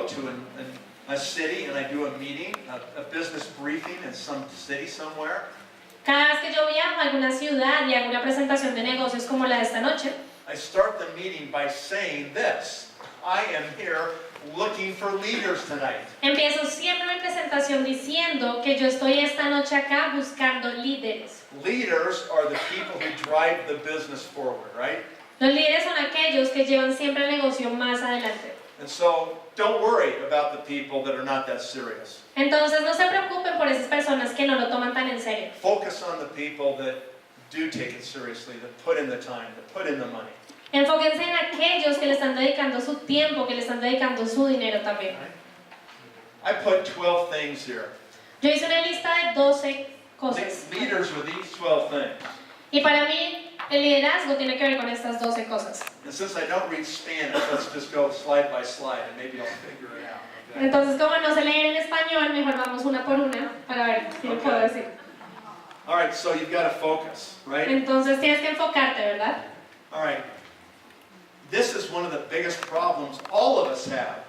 to a city and I do a meeting, a business briefing in some city somewhere, Cada vez que yo viajo a alguna ciudad y hago una presentación de negocios como la de esta noche, I start the meeting by saying this: I am here looking for leaders tonight. empiezo siempre mi presentación diciendo que yo estoy esta noche acá buscando líderes. Leaders are the people who drive the business forward, right? Los líderes son aquellos que llevan siempre el negocio más adelante. And so don't worry about the people that are not that serious. Entonces no se preocupen por esas personas que no lo toman tan en serio. Focus on the people that do take it seriously, that put in the time, that put in the money. Enfóquense en aquellos que le están dedicando su tiempo, que le están dedicando su dinero también. I put 12 things here. Yo hice una lista de 12 cosas. Leaders are these 12 things. Y para mí, el liderazgo tiene que ver con estas 12 cosas. And since I don't read Spanish, let's just go slide by slide and maybe I'll figure it out. Okay? Entonces, como no sé leer en español, mejor vamos una por una para ver si lo puedo decir. All right, so you've got to focus, right? Entonces tienes que enfocarte, ¿verdad? All right. This is one of the biggest problems all of us have.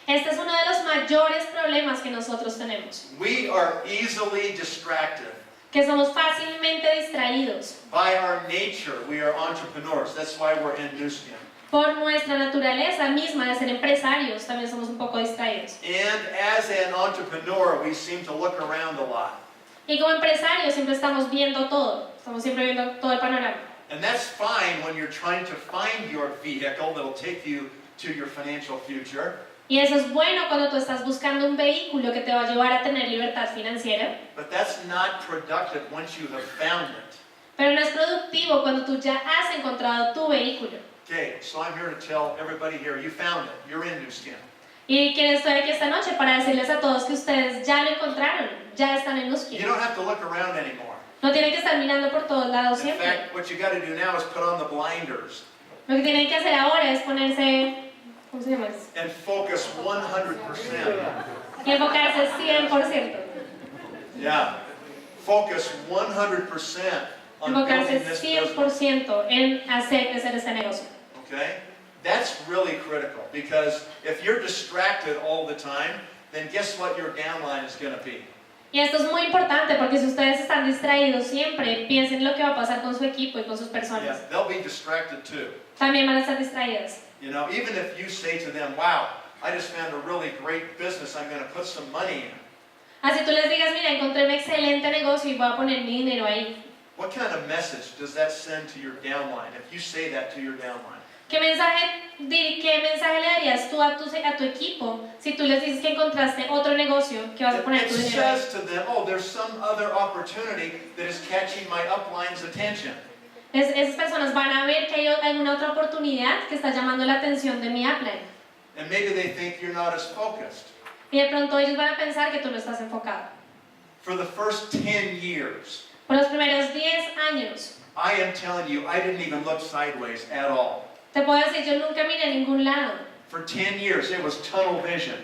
Este es uno de los mayores problemas que nosotros tenemos. We are easily distracted. Que somos fácilmente distraídos. By our nature, we are entrepreneurs. That's why we're in New Skin. Por nuestra naturaleza misma de ser empresarios, también somos un poco distraídos. And as an entrepreneur, we seem to look around a lot. Y como empresarios siempre estamos viendo todo. Estamos siempre viendo todo el panorama. And that's fine when you're trying to find your vehicle that'll take you to your financial future. Y eso es bueno cuando tú estás buscando un vehículo que te va a llevar a tener libertad financiera. But that's not productive once you have found it. Pero no es productivo cuando tú ya has encontrado tu vehículo. Okay, so I'm here to tell everybody here, you found it. You're in New Skin. Y quiero estar aquí esta noche para decirles a todos que ustedes ya lo encontraron, ya están en You Nuskin. don't have to look around anymore. No tienen que estar mirando por todos lados In siempre. fact, what you got to do now is put on the blinders Lo que tienen que hacer ahora es ponerse, ¿cómo se llama eso? and focus 100%. Y enfocarse 100%. Yeah. Focus 100% on building Enfocarse this business. 100% en hacer crecer este negocio. Okay? That's really critical because if you're distracted all the time, then guess what your downline is going to be? Y esto es muy importante porque si ustedes están distraídos siempre, piensen lo que va a pasar con su equipo y con sus Yeah, personas. they'll be distracted too. También van a estar distraídas. You know, even if you say to them, wow, I just found a really great business, I'm going to put some money in. Así tú les digas, mira, encontré un excelente negocio y voy a poner mi dinero ahí. What kind of message does that send to your downline if you say that to your downline? ¿Qué mensaje le darías tú a tu equipo si tú les dices que encontraste otro negocio que vas a poner It tu dinero ahí? says to them, oh, there's some other opportunity that is catching my upline's attention. Esas personas van a ver que hay alguna otra oportunidad que está llamando la atención de mi upline. And maybe they think you're not as focused. Y de pronto ellos van a pensar que tú no estás enfocado. For the first 10 years, Por los primeros 10 años, I am telling you, I didn't even look sideways at all. te puedo decir, yo nunca miré a ningún lado. For 10 years, it was tunnel vision.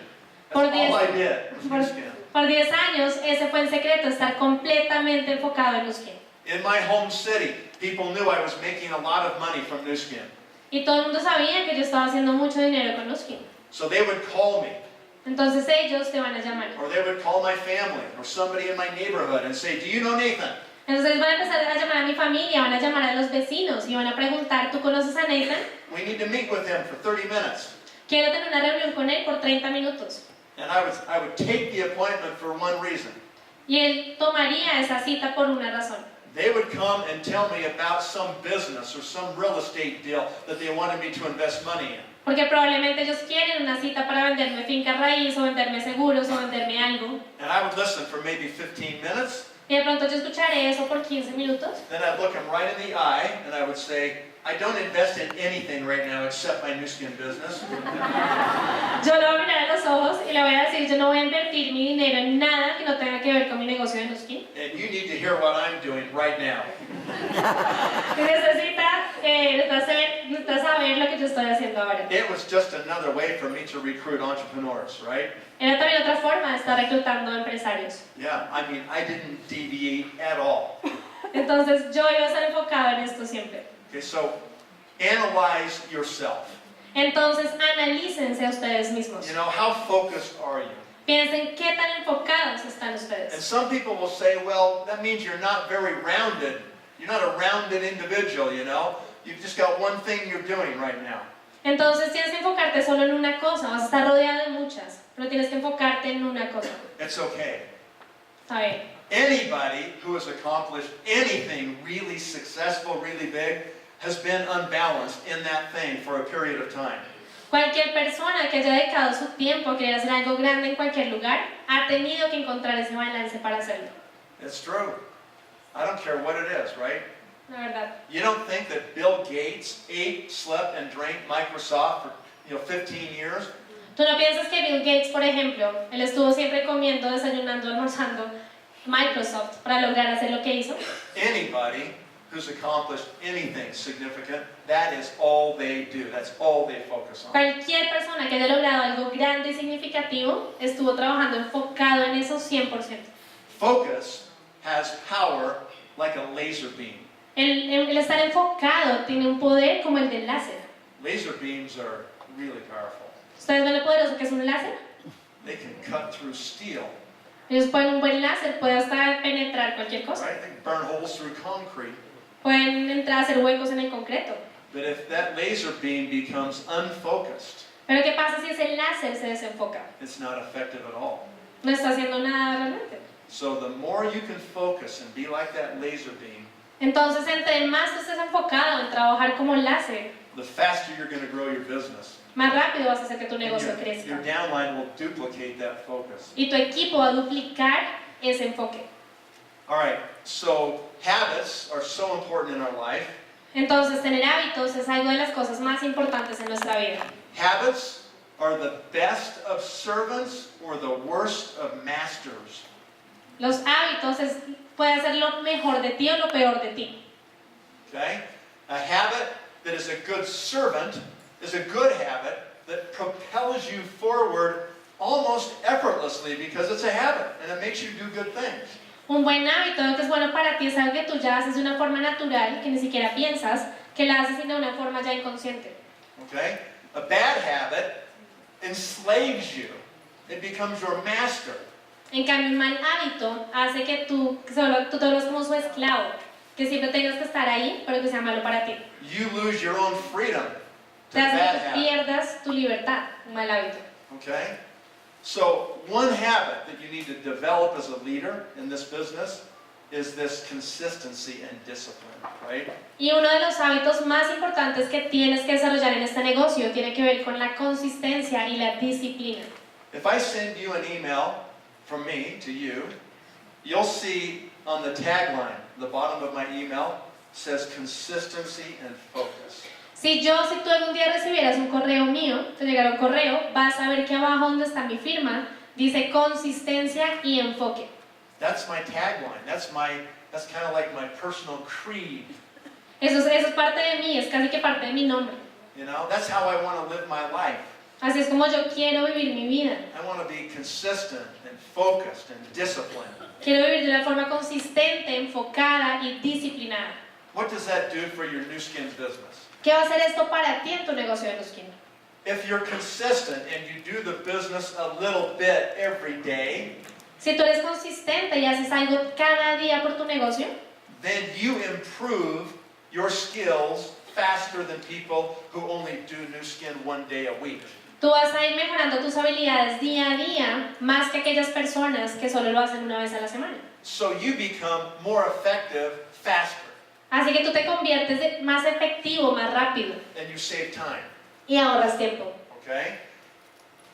Por That's 10 all I did. Was por, New Skin. por 10 años, ese fue el secreto, estar completamente enfocado en Nuskin. In my home city, people knew I was making a lot of money from New Skin. Y todo el mundo sabía que yo estaba haciendo mucho dinero con Nuskin. So they would call me, Entonces ellos te van a llamar. or they would call my family, or somebody in my neighborhood and say, do you know Nathan? Entonces van a empezar a llamar a mi familia, van a llamar a los vecinos y van a preguntar, ¿tú conoces a Nathan? We need to meet with him for 30 minutes. Quiero tener una reunión con él por 30 minutos. And I would take the appointment for one reason. Y él tomaría esa cita por una razón. They would come and tell me about some business or some real estate deal that they wanted me to invest money in. Porque probablemente ellos quieren una cita para venderme finca raíz o venderme seguros o venderme algo. And I would listen for maybe 15 minutes. Y de pronto yo escucharé eso por 15 minutos. Then I'd look him right in the eye and I would say, I don't invest in anything right now except my New Skin business. Yo lo voy a mirar a los ojos y le voy a decir, yo no voy a invertir mi dinero en nada que no tenga que ver con mi negocio de Nuskin. And you need to hear what I'm doing right now. Y necesitas saber lo que yo estoy haciendo ahora. It was just another way for me to recruit entrepreneurs, right? Era también otra forma de estar reclutando empresarios. Yeah, I mean, I didn't deviate at all. Entonces yo iba a estar enfocado en esto siempre. Okay, so analyze yourself. Entonces analícense a ustedes mismos. You know, how focused are you? Piensen qué tan enfocados están And ustedes. some people will say, well, that means you're not very rounded. You're not a rounded individual, you know. You've just got one thing you're doing right now. Entonces tienes que enfocarte solo en una cosa. Vas a estar rodeado de muchas, pero tienes que enfocarte en una cosa. It's okay. Está bien. Anybody who has accomplished anything really successful, really big, has been unbalanced in that thing for a period of time. Cualquier persona que haya dedicado su tiempo a querer hacer algo grande en cualquier lugar, ha tenido que encontrar ese balance para hacerlo. It's true. I don't care what it is, right? La verdad. You don't think that Bill Gates ate, slept, and drank Microsoft for 15 years? ¿Tú no piensas que Bill Gates, por ejemplo, él estuvo siempre comiendo, desayunando, almorzando Microsoft para lograr hacer lo que hizo? Anybody who's accomplished anything significant, that is all they do. That's all they focus on. Cualquier persona que haya logrado algo grande y significativo estuvo trabajando enfocado en eso 100%. Focus has power like a laser beam. El estar enfocado tiene un poder como el del láser. Laser beams are really powerful. ¿Ustedes ven lo poderoso que es un láser? They can cut through steel, Ellos pueden un buen láser, puede hasta penetrar cualquier cosa. right? They can burn holes through concrete. Pueden entrar a hacer huecos en el concreto. But if that laser beam becomes unfocused, Pero ¿qué pasa si ese láser se desenfoca? it's not effective at all. No está haciendo nada realmente. So the more you can focus and be like that laser beam, Entonces, entre más tú estés enfocado en trabajar como láser, the faster you're going to grow your business. más rápido vas a hacer que tu And negocio your crezca. downline will duplicate that focus. Y tu equipo va a duplicar ese enfoque. All right, so habits are so important in our life. Entonces, tener hábitos es algo de las cosas más importantes en nuestra vida. Habits are the best of servants or the worst of masters. Los hábitos puede ser lo mejor de ti o lo peor de ti. Okay? A habit that is a good servant is a good habit that propels you forward almost effortlessly because it's a habit and it makes you do good things. Un buen hábito, lo que es bueno para ti, es algo que tú ya haces de una forma natural, que ni siquiera piensas, que la haces de una forma ya inconsciente. Okay? A bad habit enslaves you. It becomes your master. En cambio, un mal hábito hace que tú te vuelvas como su esclavo, que siempre tengas que estar ahí, pero que sea malo para ti. You lose your own freedom to Te hace bad que tú habit. pierdas tu libertad, un mal hábito. Okay? So, one habit that you need to develop as a leader in this business is this consistency and discipline, right? Y uno de los hábitos más importantes que tienes que desarrollar en este negocio tiene que ver con la consistencia y la disciplina. If I send you an email from me to you, you'll see on the tagline, the bottom of my email, says consistency and focus. Si tú algún día recibieras un correo mío, te llegara un correo, vas a ver que abajo donde está mi firma dice consistencia y enfoque. That's my tagline. That's kind of like my personal creed. Eso es parte de mí, es casi que parte de mi nombre. You know, that's how I want to live my life. Así es como yo quiero vivir mi vida. I want to be consistent and focused and disciplined. Quiero vivir de una forma consistente, enfocada y disciplinada. What does that do for your new skin business? ¿Qué va a hacer esto para ti en tu negocio de Nuskin? If you're consistent and you do the business a little bit every day, Si tú eres consistente y haces algo cada día por tu negocio, then you improve your skills faster than people who only do new skin one day a week. tú vas a ir mejorando tus habilidades día a día más que aquellas personas que solo lo hacen una vez a la semana. So you become more effective faster Así que tú te conviertes más efectivo, más rápido and you save time. y ahorras tiempo. Okay?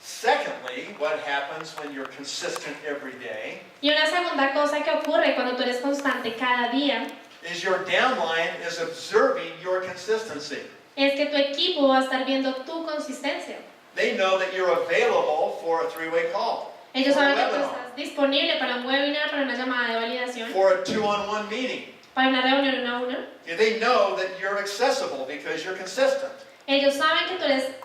Secondly, what happens when you're consistent every day Y una segunda cosa que ocurre cuando tú eres constante cada día is your downline is observing your consistency. es que tu equipo va a estar viendo tu consistencia. They know that you're available for a three-way call, Ellos for a saben que tú webinar, estás disponible para un webinar, para una llamada de validación, for a two-on-one meeting. para una reunión uno a uno. They know that you're accessible because you're consistent. Ellos saben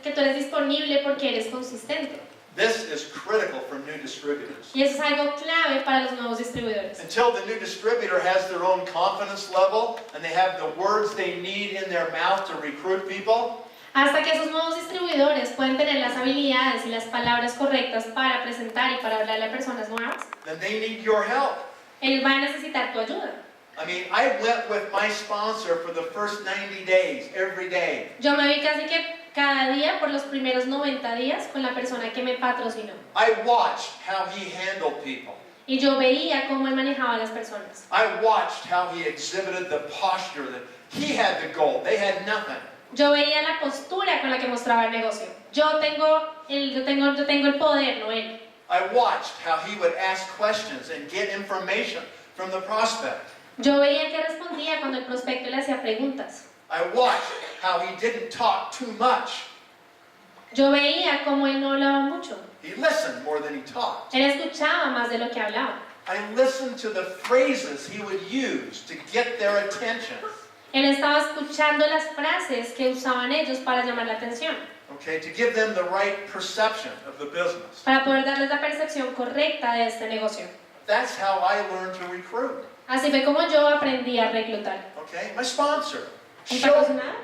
que tú eres disponible porque eres consistente. This is critical for new distributors. Y eso es algo clave para los nuevos distribuidores. Until the new distributor has their own confidence level and they have the words they need in their mouth to recruit people, Hasta que esos nuevos distribuidores pueden tener las habilidades y las palabras correctas para presentar y para hablarle a personas nuevas, then they need your help. ellos van a necesitar tu ayuda. I mean, I went with my sponsor for the first 90 days, every day. Yo me vi casi que cada día por los primeros 90 días con la persona que me patrocinó. I watched how he handled people. Y yo veía cómo él manejaba a las personas. I watched how he exhibited the posture that he had the goal, they had nothing. Yo veía la postura con la que mostraba el negocio. Yo tengo el poder, no él. I watched how he would ask questions and get information from the prospect. Yo veía que respondía cuando el prospecto le hacía preguntas. I watched how he didn't talk too much. Yo veía cómo él no hablaba mucho. He listened more than he talked. Él escuchaba más de lo que hablaba. I listened to the phrases he would use to get their attention. Él estaba escuchando las frases que usaban ellos para llamar la atención, Okay, to give them the right perception of the business. para poder darles la percepción correcta de este negocio. That's how I learned to recruit. Así fue como yo aprendí a reclutar. Okay, my sponsor ¿Un showed, patrocinador?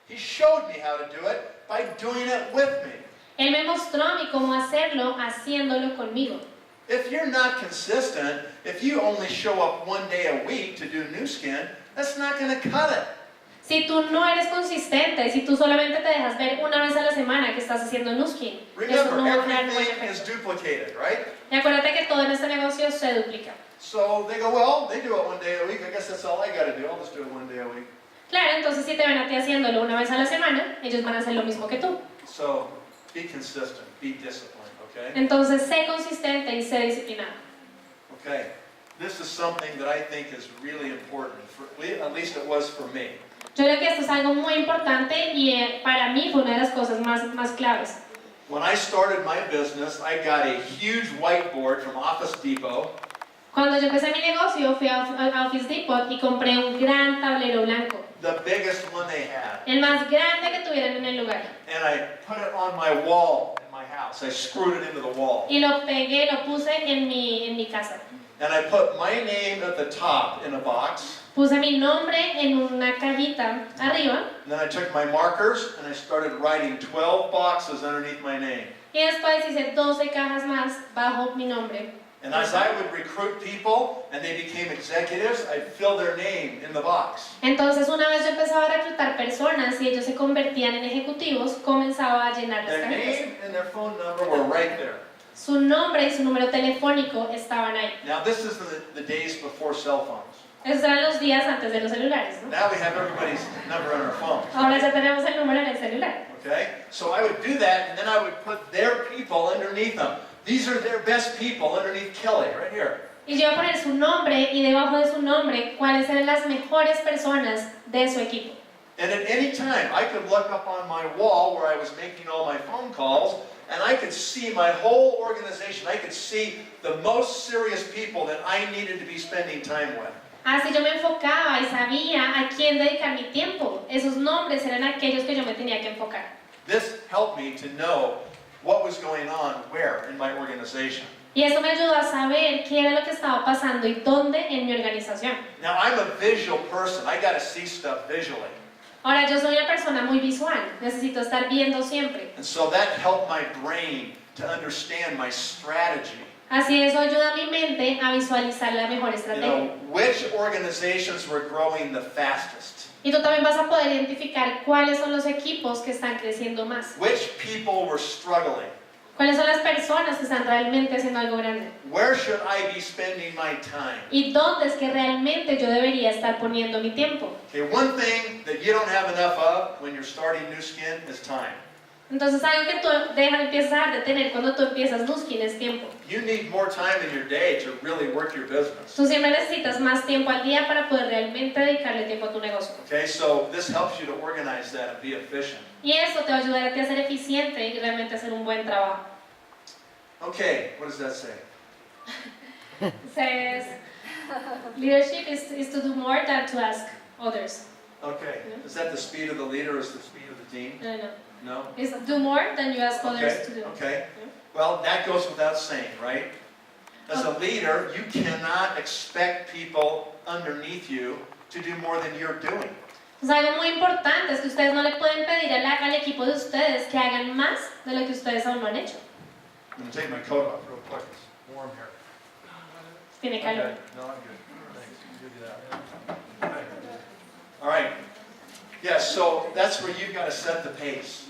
he showed me how to do it by doing it with me. Él me mostró a mí cómo hacerlo, haciéndolo conmigo. If you're not consistent, if you only show up one day a week to do new skin, that's not going to cut it. Si tú no eres consistente, si tú solamente te dejas ver una vez a la semana que estás haciendo nuskin, eso no va a Remember, crear un buen everything is efecto. duplicated, right? Y acuérdate que todo en este negocio se duplica. So they go, well, they do it one day a week. I guess that's all I got to do. I'll just do it one day a week. Claro, entonces si te ven a ti haciéndolo una vez a la semana, ellos van a hacer lo mismo que tú. So be consistent, be disciplined, okay? Entonces sé consistente y sé disciplinado. Okay. This is something that I think is really important, at least it was for me. Yo creo que esto es algo muy importante y para mí fue una de las cosas más claves. When I started my business, I got a huge whiteboard from Office Depot. Cuando yo empecé mi negocio, fui a Office Depot y compré un gran tablero blanco, The biggest one they had. el más grande que tuvieran en el lugar. And I put it on my wall in my house. I screwed it into the wall. Y lo pegué, lo puse en mi casa. And I put my name at the top in a box. Puse mi nombre en una cajita arriba And then I took my markers and I started writing 12 boxes underneath my name. y después hice 12 cajas más bajo mi nombre. And as I would recruit people and they became executives, I'd fill their name in the box. Entonces una vez yo empezaba a reclutar personas y ellos se convertían en ejecutivos, comenzaba a llenar las Their cajitas. name and their phone number were right there. Su nombre y su número telefónico estaban ahí. Now this is the days before cell phones. Esos eran los días antes de los celulares, ¿no? Now we have everybody's number on our phone. Ahora ya tenemos el número en el celular. Okay? So I would do that and then I would put their people underneath them. These are their best people underneath Kelly, right here. Y yo iba a poner su nombre y debajo de su nombre cuáles eran las mejores personas de su equipo. And at any time, I could look up on my wall where I was making all my phone calls, and I could see my whole organization. I could see the most serious people that I needed to be spending time with. Así yo me enfocaba y sabía a quién dedicar mi tiempo. Esos nombres eran aquellos que yo me tenía que enfocar. This helped me to know what was going on where in my organization. Y eso me ayudó a saber qué era lo que estaba pasando y dónde en mi organización. Now, I'm a visual person. I got to see stuff visually. Ahora, yo soy una persona muy visual. Necesito estar viendo siempre. And so that helped my brain to understand my strategy. Así eso ayuda a mi mente a visualizar la mejor You estrategia. know, which organizations were growing the fastest? Y tú también vas a poder identificar cuáles son los equipos que están creciendo más. Which people were struggling? Cuáles son las personas que están realmente haciendo algo grande. Where should I be spending my time? Y dónde es que realmente yo debería estar poniendo mi tiempo. Okay, one thing that you don't have enough of when you're starting new skin is time. Entonces algo que tú empiezas a dejar de tener cuando tú empiezas Nuskin es tiempo. You need more time in your day to really work your business. Tú siempre necesitas más tiempo al día para poder realmente dedicarle tiempo a tu negocio. Okay, so this helps you to organize that and be efficient. Y eso te va a ayudar a ti a ser eficiente y realmente hacer un buen trabajo. Okay, what does that say? Says, leadership is to do more than to ask others. Okay, is that the speed of the leader or is the speed of the team? No, no. No? It's do more than you ask others Okay, to do. okay. Well, that goes without saying, right? As a leader, you cannot expect people underneath you to do more than you're doing. Entonces, algo muy importante es que ustedes no le pueden pedir al equipo de ustedes que hagan más de lo que ustedes aún no han hecho. I'm going to take my coat off real quick. It's warm here. Tiene calor. Okay. No, I'm good. Thanks. You do that. Okay. All right. Yeah, so that's where you've got to set the pace.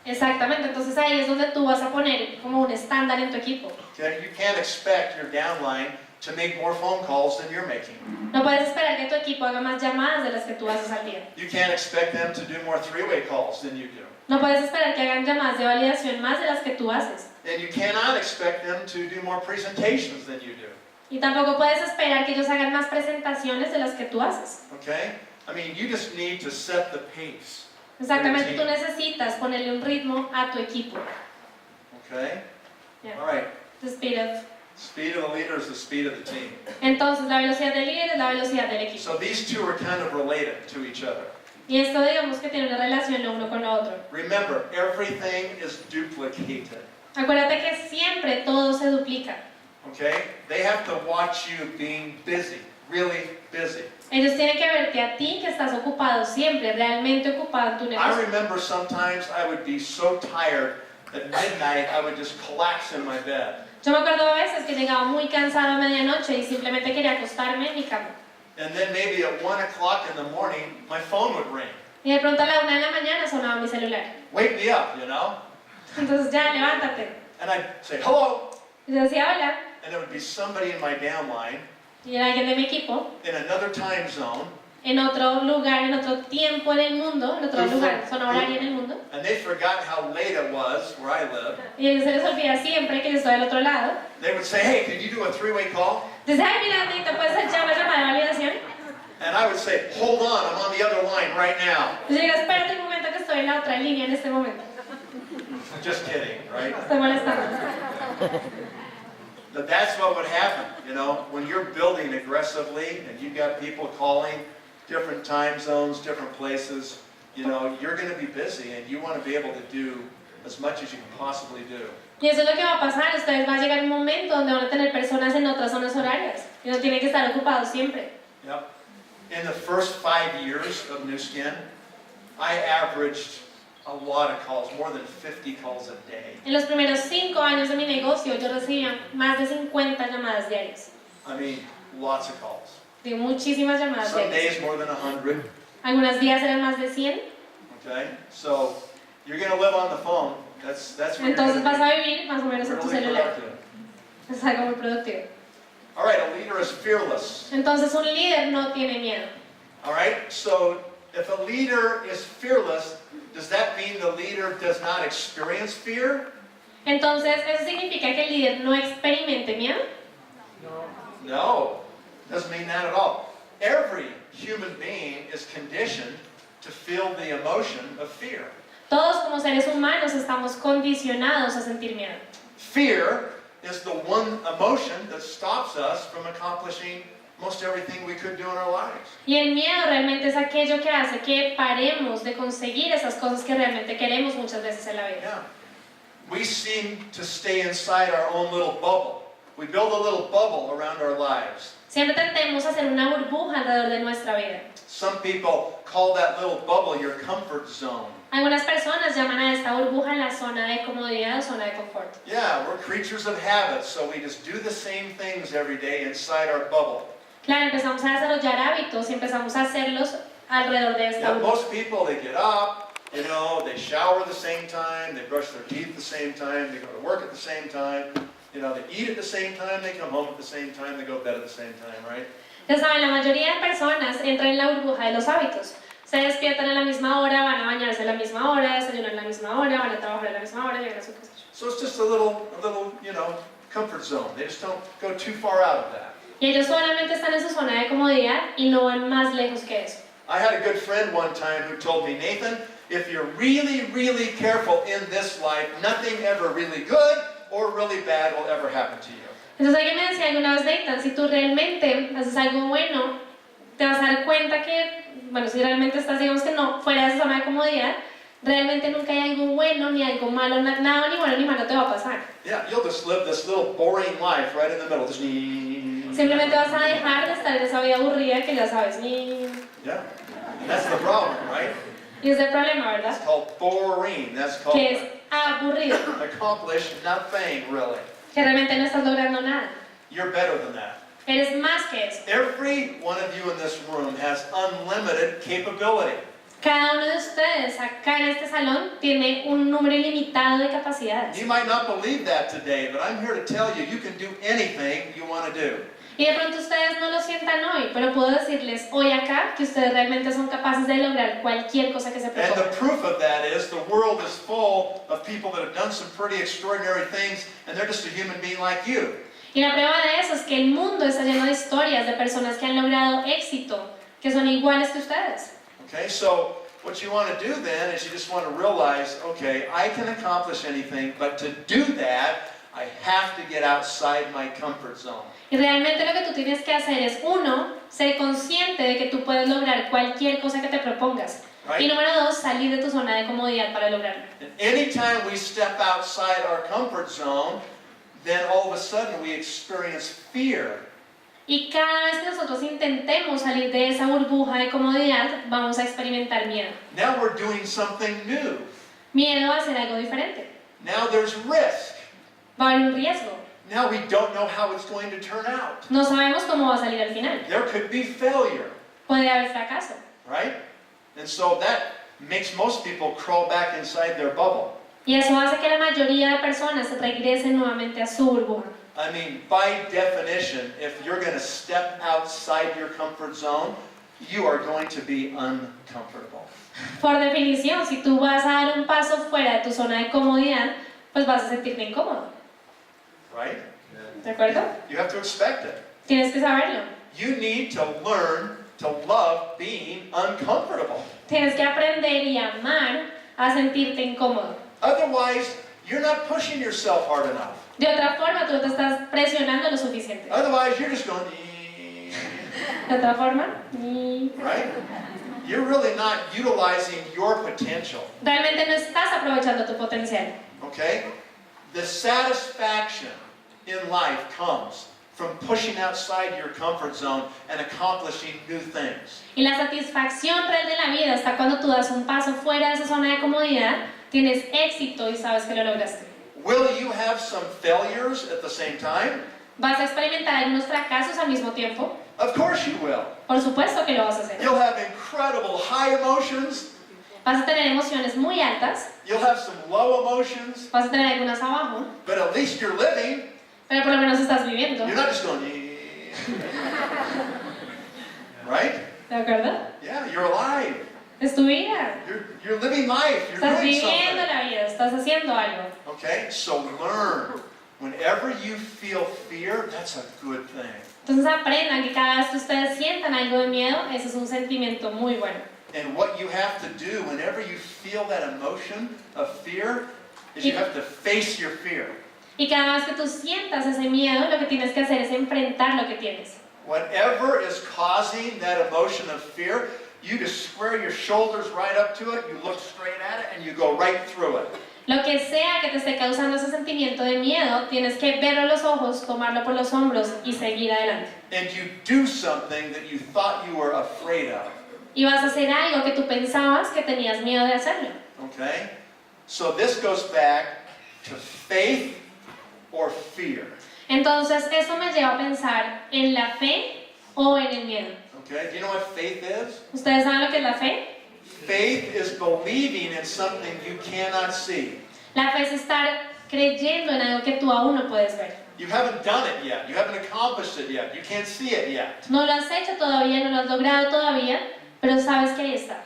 Exactamente, entonces ahí es donde tú vas a poner como un estándar en tu equipo. Okay? You can't expect your downline to make more phone calls than you're making. No puedes esperar que tu equipo haga más llamadas de las que tú haces al día. You can't expect them to do more three-way calls than you do. No puedes esperar que hagan llamadas de validación más de las que tú haces. And you cannot expect them to do more presentations than you do. Y tampoco puedes esperar que ellos hagan más presentaciones de las que tú haces. Okay? I mean, you just need to set the pace. Exactamente, tú necesitas ponerle un ritmo a tu equipo. Okay? Yeah. All right. The speed of... Speed of the leader is the speed of the team. Entonces, la velocidad del líder es la velocidad del equipo. So these two are kind of related to each other. Y esto digamos que tiene una relación lo uno con lo otro. Remember, everything is duplicated. Acuérdate que siempre todo se duplica. Okay? They have to watch you being busy, really busy. Ellos tienen que verte a ti que estás ocupado siempre, realmente ocupado en tu I negocio. remember sometimes I would be so tired at midnight I would just collapse in my bed. Yo me acuerdo a veces que llegaba muy cansado a medianoche y simplemente quería acostarme en mi cama. And then maybe at 1 o'clock in the morning, my phone would ring. Y de pronto a la 1 de la mañana sonaba mi celular. Wake me up, you know? Entonces ya, levántate. And I'd say, hello. Y yo decía hola. And it would be somebody in my downline Y era alguien de mi equipo, in another time zone. en otro lugar, en otro tiempo en el mundo, en otro lugar, zona horaria en el mundo. And they forgot how late it was where I live. Y a ellos se les olvida siempre que yo estoy al otro lado. They would say, hey, can you do a three-way call? Dice, ay, mira, ¿te puedes echar una llamada de validación? And I would say, hold on, I'm on the other line right now. Y yo digo, espérate un momento que estoy en la otra línea en este momento. Just kidding, right? Estoy molestando. But that's what would happen, you know, when you're building aggressively and you've got people calling different time zones, different places, you know, you're going to be busy and you want to be able to do as much as you can possibly do. Y eso es lo que va a pasar. Ustedes va a llegar un momento donde van a tener personas en otras zonas horarias y no tienen que estar ocupados siempre. Yep. In the first 5 years of New Skin, I averaged a lot of calls, more than 50 calls a day. En los primeros 5 años de mi negocio yo recibía más de 50 llamadas diarias. I mean, lots of calls. De muchísimas llamadas Some diarias. days more than 100. Algunos días eran más de 100. Okay, so you're going to live on the phone. That's where Entonces you're vas going a to vivir más o menos be en tu really celular. productive. Es algo muy productivo. All right, a leader is fearless. Entonces un líder no tiene miedo. All right, so if a leader is fearless, does that mean the leader does not experience fear? Entonces, ¿eso significa que el líder no experimente miedo? No, doesn't mean that at all. Every human being is conditioned to feel the emotion of fear. Todos como seres humanos estamos condicionados a sentir miedo. Fear is the one emotion that stops us from accomplishing most everything we could do in our lives. Y el miedo realmente es aquello que hace que paremos de conseguir esas cosas que realmente queremos muchas veces en la vida. Yeah. We seem to stay inside our own little bubble. We build a little bubble around our lives. Siempre tendemos a hacer una burbuja alrededor de nuestra vida. Some people call that little bubble your comfort zone. Algunas personas llaman a esta burbuja la zona de comodidad o zona de confort. Yeah, we're creatures of habit, so we just do the same things every day inside our bubble. Claro, empezamos a desarrollar hábitos y empezamos a hacerlos alrededor de esta Yeah, burbuja. most people, they get up, you know, they shower at the same time, they brush their teeth at the same time, they go to work at the same time, you know, they eat at the same time, they come home at the same time, they go to bed at the same time, right? Ya saben, la mayoría de personas entran en la burbuja de los hábitos. Se despiertan a la misma hora, van a bañarse a la misma hora, desayunan a la misma hora, van a trabajar a la misma hora, llegan a su casa. So it's just a little, you know, comfort zone. They just don't go too far out of that. Y ellos solamente están en su zona de comodidad y no van más lejos que eso. I had a good friend one time who told me, Nathan, if you're really, really careful in this life, nothing ever really good or really bad will ever happen to you. Entonces alguien me decía alguna vez, Nathan, si tú realmente haces algo bueno, te vas a dar cuenta que, bueno, si realmente estás, digamos que no, fuera de esa zona de comodidad, realmente nunca hay algo bueno ni algo malo, nada ni bueno ni malo te va a pasar. Yeah, you'll just live this little boring life right in the middle. Just Simplemente vas a dejar de estar en esa vida aburrida que ya sabes. Yeah. That's the problem, right? Y es el problema, It's ¿verdad? called boring. That's called Que es aburrido, accomplish nothing, really. que realmente no estás logrando nada. You're better than that. Eres más que eso. Every one of you in this room has unlimited capability. Cada uno de ustedes acá en este salón tiene un número ilimitado de capacidades. You might not believe that today, but I'm here to tell you, you can do anything you want to do. Y de pronto ustedes no lo sientan hoy, pero puedo decirles hoy acá que ustedes realmente son capaces de lograr cualquier cosa que se And propongan. the proof of that is the world is full of people that have done some pretty extraordinary things, and they're just a human being like you. Y la prueba de eso es que el mundo está lleno de historias de personas que han logrado éxito, que son iguales que ustedes. Okay, so what you want to do then is you just want to realize, okay, I can accomplish anything, but to do that, I have to get outside my comfort zone. Y realmente lo que tú tienes que hacer es, uno, ser consciente de que tú puedes lograr cualquier cosa que te propongas. Y Right? número dos, salir de tu zona de comodidad para lograrlo. And anytime we step outside our comfort zone, then all of a sudden we experience fear. Y cada vez que nosotros intentemos salir de esa burbuja de comodidad, vamos a experimentar miedo. Now we're doing something new. Miedo a hacer algo diferente. Now there's risk. Va a haber un riesgo. Now we don't know how it's going to turn out. No sabemos cómo va a salir al final. There could be failure, Puede haber fracaso. right? And so that makes most people crawl back inside their bubble. Y eso hace que la mayoría de personas regresen nuevamente a su burbuja. I mean, by definition, if you're going to step outside your comfort zone, you are going to be uncomfortable. Por definición, si tú vas a dar un paso fuera de tu zona de comodidad, pues vas a sentirte incómodo. Right? ¿De acuerdo? You have to expect it. Tienes que saberlo. You need to learn to love being uncomfortable. Tienes que aprender y amar a sentirte incómodo. Otherwise, you're not pushing yourself hard enough. De otra forma, tú no te estás presionando lo suficiente. Otherwise, you're just going, De otra forma, y right? You're really not utilizing your potential. realmente no estás aprovechando tu potencial. Okay? The satisfaction in life comes from pushing outside your comfort zone and accomplishing new things. Y la satisfacción real de la vida está cuando tú das un paso fuera de esa zona de comodidad, tienes éxito y sabes que lo lograste. Will you have some failures at the same time? ¿Vas a experimentar algunos fracasos al mismo tiempo? Of course you will. Por supuesto que lo vas a hacer. You'll have incredible high emotions. Vas a tener emociones muy altas, You'll have some low emotions. vas a tener algunas abajo, But at least you're living. pero por lo menos estás viviendo. You're not just going, right? ¿De acuerdo? Yeah, you're alive. Es tu vida. You're living life. You're Estás doing viviendo something. la vida, estás haciendo algo. Okay? So learn. Whenever you feel fear, that's a good thing. Entonces aprendan que cada vez que ustedes sientan algo de miedo, ese es un sentimiento muy bueno. And what you have to do whenever you feel that emotion of fear is you have to face your fear. Y cada vez que tú sientas ese miedo, lo que tienes que hacer es enfrentar lo que tienes. Whatever is causing that emotion of fear, you just square your shoulders right up to it, you look straight at it, and you go right through it. Lo que sea que te esté causando ese sentimiento de miedo, tienes que verlo a los ojos, tomarlo por los hombros y seguir adelante. And you do something that you thought you were afraid of. Y vas a hacer algo que tú pensabas que tenías miedo de hacerlo. Okay? So this goes back to faith or fear. Entonces, eso me lleva a pensar en la fe o en el miedo. Okay? Do you know what faith is? ¿Ustedes saben lo que es la fe? Faith is believing in something you cannot see. La fe es estar creyendo en algo que tú aún no puedes ver. You haven't done it yet. You haven't accomplished it yet. You can't see it yet. No lo has hecho todavía, no lo has logrado todavía, pero sabes que ahí está.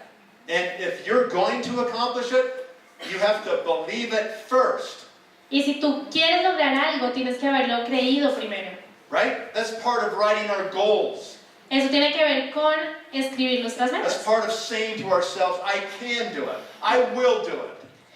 And if you're going to accomplish it, you have to believe it first. Y si tú quieres lograr algo, tienes que haberlo creído primero. Right? That's part of writing our goals. Eso tiene que ver con escribir nuestras That's metas. part of saying to ourselves, I can do it. I will do it.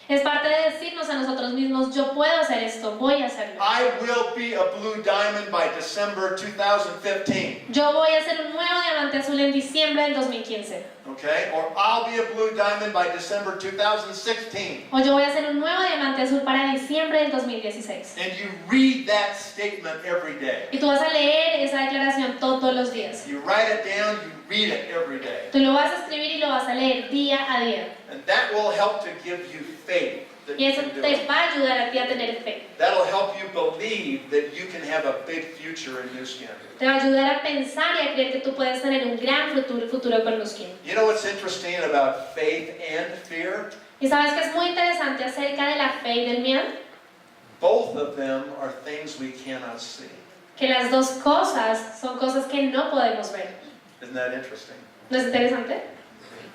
Es parte de decirnos a nosotros mismos, yo puedo hacer esto, voy a hacerlo. I will be a blue diamond by December 2015. Yo voy a ser un nuevo diamante azul en diciembre del 2015. Okay? Or I'll be a blue diamond by December 2016. O yo voy a ser un nuevo diamante azul para diciembre del 2016. And you read that statement every day. Y tú vas a leer esa declaración todos los días. You write it down, you read it every day. Tú lo vas a escribir y lo vas a leer día a día. And that will help to give you faith that Y you eso can do te it. va a ayudar a ti a tener fe. That'll help you believe that you can have a big future in New Skin. Te va a ayudar a pensar y a creer que tú puedes tener un gran futuro con Nuskin. You know what's interesting about faith and fear? Y sabes que es muy interesante acerca de la fe y del miedo, Both of them are things we cannot see. que las dos cosas son cosas que no podemos ver. Isn't that interesting? ¿No es interesante?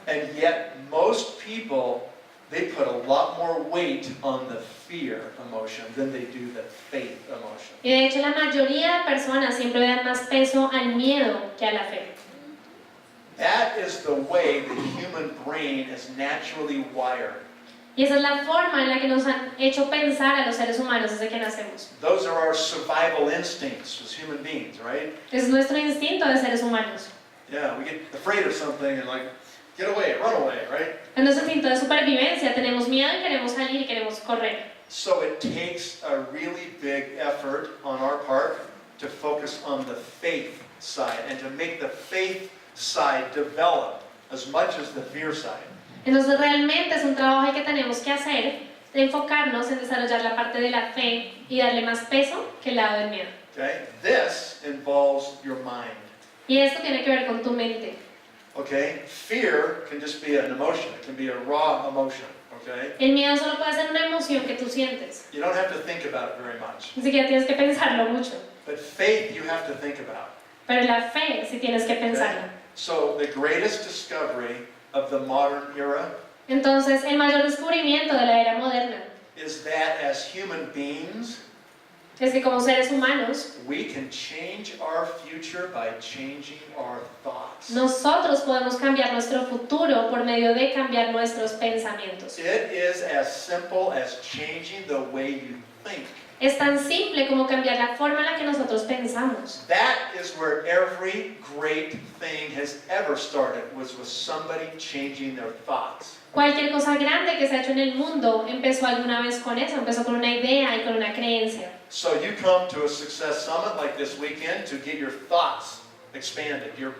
And yet, most people, they put a lot more weight on the fear emotion than they do the faith emotion. Y de hecho la mayoría de personas siempre le dan más peso al miedo que a la fe. That is the way the human brain is naturally wired. Y esa es la forma en la que nos han hecho pensar a los seres humanos desde que nacemos. Those are our survival instincts as human beings, right? Es nuestro instinto de seres humanos. Yeah, we get afraid of something and like, get away, run away, right? Es nuestro instinto de supervivencia. Tenemos miedo y queremos salir y queremos correr. So it takes a really big effort on our part to focus on the faith side and to make the faith side develop as much as the fear side. Entonces realmente es un trabajo que tenemos que hacer de enfocarnos en desarrollar la parte de la fe y darle más peso que el lado del miedo. Okay? This involves your mind. Y esto tiene que ver con tu mente. Okay? Fear can just be an emotion. It can be a raw emotion. Okay? El miedo solo puede ser una emoción que tú sientes. You don't have to think about it very much. Ni siquiera tienes que pensarlo mucho. But faith you have to think about. Pero la fe sí tienes que pensarla. So the greatest discovery of the modern era Entonces, el mayor descubrimiento de la era moderna is that as human beings, es que como seres humanos, we can change our future by changing our thoughts. nosotros podemos cambiar nuestro futuro por medio de cambiar nuestros pensamientos. It is as simple as changing the way you think. Es tan simple como cambiar la forma en la que nosotros pensamos. That is where every great thing has ever started, was with somebody changing their thoughts. Cualquier cosa grande que se ha hecho en el mundo empezó alguna vez con eso, empezó con una idea y con una creencia. So you come to a success summit like this weekend to get your thoughts expanded. Your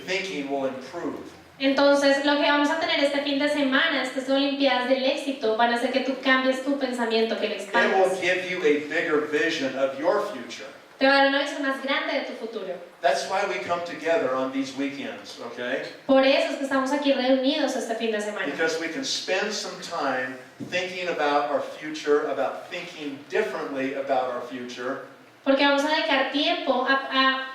thinking will improve. Entonces, lo que vamos a tener este fin de semana, estas Olimpiadas del Éxito, van a hacer que tú cambies tu pensamiento, que lo It will expandas. give you a bigger vision of your future. Te va a dar una visión más grande de tu futuro. That's why we come together on these weekends, okay? Por eso es que estamos aquí reunidos este fin de semana. Because we can spend some time thinking about our future, about thinking differently about our future. Porque vamos a dedicar tiempo a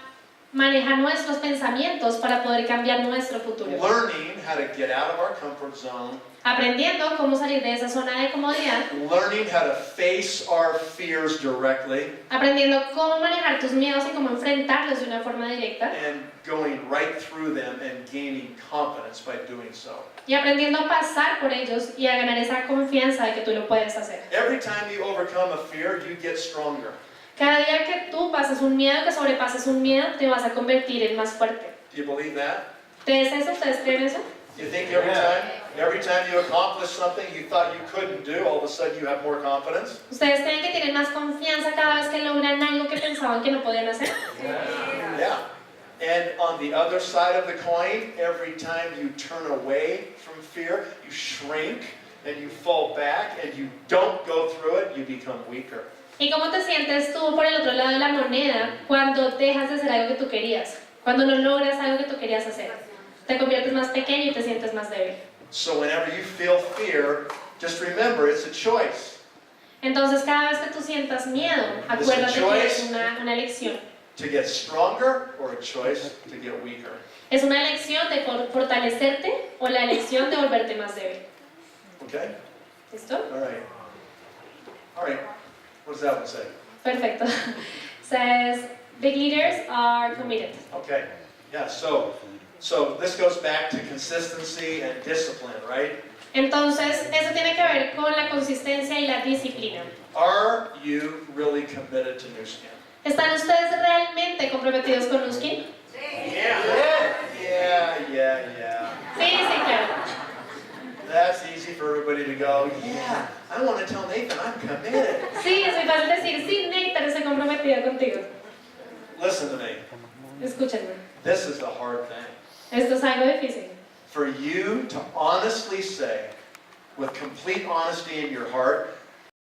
manejar nuestros pensamientos para poder cambiar nuestro futuro. Learning how to get out of our comfort zone. Aprendiendo cómo salir de esa zona de comodidad. Learning how to face our fears directly. Aprendiendo cómo manejar tus miedos y cómo enfrentarlos de una forma directa. And going right through them and gaining confidence by doing so. Y aprendiendo a pasar por ellos y a ganar esa confianza de que tú lo puedes hacer. Every time you overcome a fear, you get stronger. Cada día que tú pasas un miedo, que sobrepases un miedo, te vas a convertir en más fuerte. Do you believe that? ¿Ustedes eso? ¿Ustedes creen eso? You think every time you accomplish something you thought you couldn't do, all of a sudden you have more confidence? ¿Ustedes creen que tienen más confianza cada vez que logran algo que pensaban que no podían hacer? Yeah. And on the other side of the coin, every time you turn away from fear, you shrink and you fall back and you don't go through it, you become weaker. ¿Y cómo te sientes tú por el otro lado de la moneda cuando dejas de hacer algo que tú querías? Cuando no logras algo que tú querías hacer. Te conviertes más pequeño y te sientes más débil. So whenever you feel fear, just remember it's a choice. Entonces cada vez que tú sientas miedo, acuérdate que es una elección. To get stronger or a choice to get weaker. Es una elección de fortalecerte o la elección de volverte más débil. Okay? ¿Listo? All right. All right. What does that one say? Perfecto. Says, big leaders are committed. Okay. Yeah, so this goes back to consistency and discipline, right? Entonces, eso tiene que ver con la consistencia y la disciplina. Are you really committed to New Skin? ¿Están ustedes realmente comprometidos con Nuskin? Yeah. Sí, for everybody to go, yeah, I want to tell Nathan I'm committed. Sí, es muy fácil decir, sí, Nathan, estoy comprometida contigo. Listen to me. Escúchenme. This is the hard thing. Esto es algo difícil. For you to honestly say, with complete honesty in your heart,